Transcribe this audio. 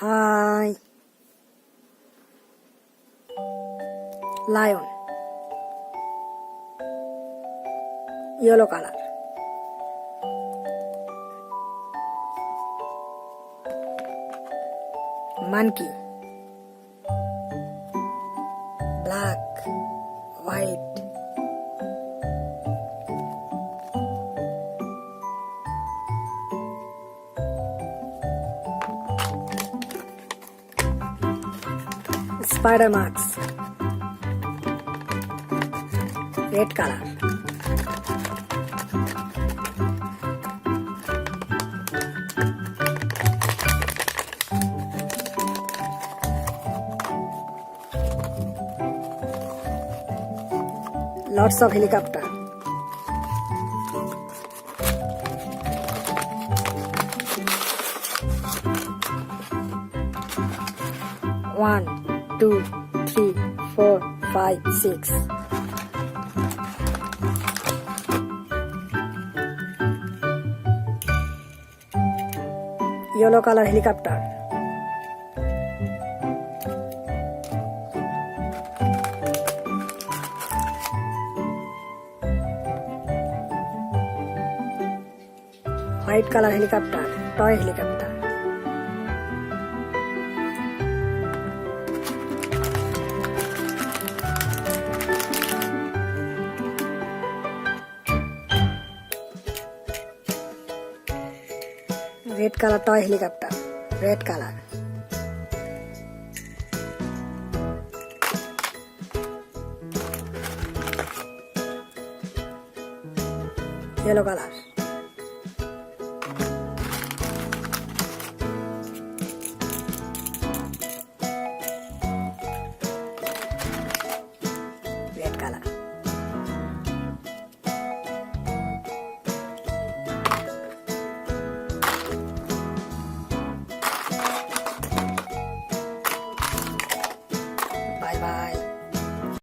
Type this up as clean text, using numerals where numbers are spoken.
Hi. Lion. Yellow color. Monkey. Black, white. Spider marks. Red color. Lots of helicopter. One, two, three, 4, 5, 6. Yellow color helicopter. White color helicopter, toy helicopter. Red color toy helicopter, red color. Yellow color.